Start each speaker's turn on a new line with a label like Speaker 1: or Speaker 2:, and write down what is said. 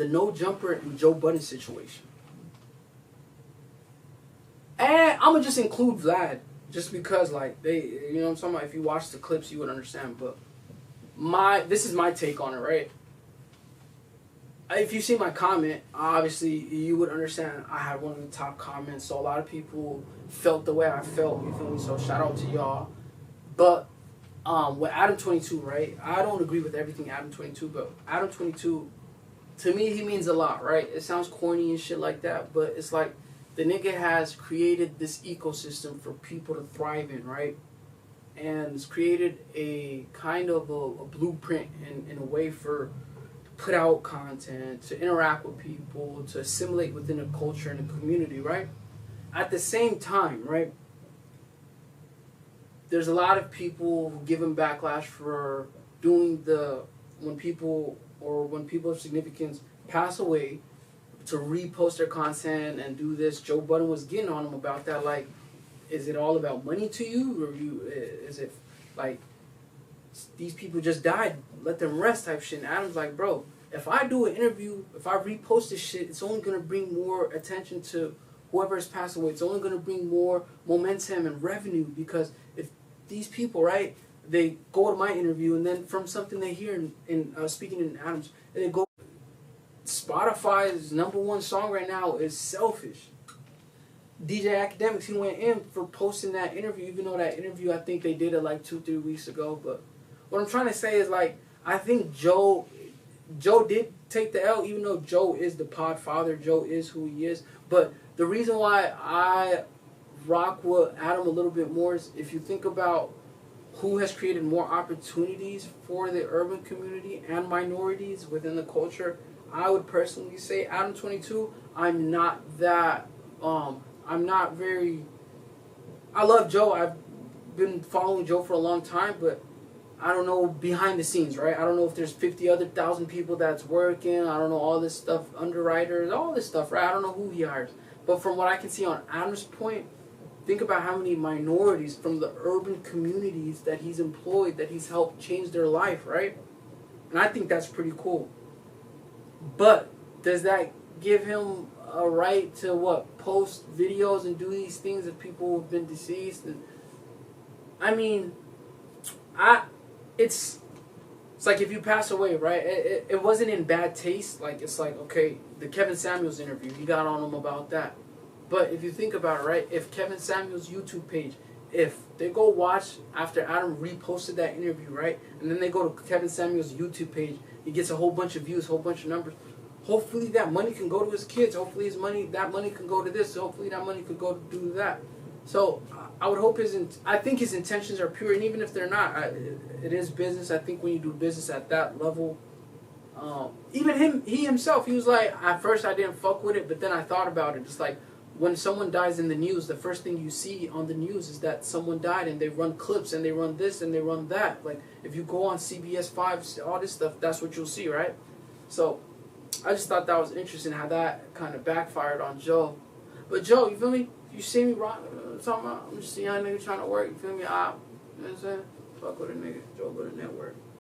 Speaker 1: the no jumper and Joe Budden situation. And I'm gonna just include Vlad, just because like they, you know what I'm talking about. If you watch the clips, you would understand. But this is my take on it, right? If you see my comment, obviously you would understand I had one of the top comments. So a lot of people felt the way I felt. You feel me? So shout out to y'all. But with Adam22, right? I don't agree with everything Adam22, but Adam22, to me, he means a lot, right? It sounds corny and shit like that, but it's like the nigga has created this ecosystem for people to thrive in, right? And it's created a kind of a blueprint in a way for to put out content, to interact with people, to assimilate within a culture and a community, right? At the same time, right? There's a lot of people who give him backlash for doing when people of significance pass away, to repost their content and do this. Joe Budden was getting on him about that. Like, is it all about money to you, or is it like these people just died, let them rest type shit? And Adam's like, bro, if I do an interview, if I repost this shit, it's only gonna bring more attention to whoever has passed away. It's only gonna bring more momentum and revenue, because if these people, right, they go to my interview and then from something they hear in speaking in Adam's, and they go, Spotify's #1 song right now is Selfish. DJ Academics, he went in for posting that interview, even though that interview, I think they did it like 2-3 weeks ago. But what I'm trying to say is, like, I think Joe did take the L, even though Joe is the pod father, Joe is who he is. But the reason why I rock with Adam a little bit more is, if you think about who has created more opportunities for the urban community and minorities within the culture, I would personally say Adam22. I'm not very, I love Joe. I've been following Joe for a long time, but I don't know behind the scenes, right? I don't know if there's 50,000 people that's working. I don't know all this stuff, underwriters, all this stuff, right? I don't know who he hires. But from what I can see on Adam's point, think about how many minorities from the urban communities that he's employed, that he's helped change their life, right? And I think that's pretty cool. But does that give him a right to post videos and do these things of people who've been deceased? And I mean, it's like, if you pass away, right? It wasn't in bad taste. Like, it's like, okay, the Kevin Samuels interview, he got on him about that. But if you think about it, right? If Kevin Samuels' YouTube page, if they go watch after Adam reposted that interview, right? And then they go to Kevin Samuels' YouTube page, he gets a whole bunch of views, a whole bunch of numbers. Hopefully that money can go to his kids. Hopefully that money can go to this. Hopefully that money could go to do that. So I would hope I think his intentions are pure, and even if they're not, it is business. I think when you do business at that level, even he himself, he was like, at first I didn't fuck with it, but then I thought about it. It's like, when someone dies in the news, the first thing you see on the news is that someone died, and they run clips, and they run this, and they run that. Like, if you go on CBS 5, all this stuff, that's what you'll see, right? So I just thought that was interesting how that kind of backfired on Joe. But Joe, you feel me? You see me rock, talking about, I'm just a young nigga trying to work, you feel me? You know what I'm saying? Fuck with a nigga, Joe Budden Network.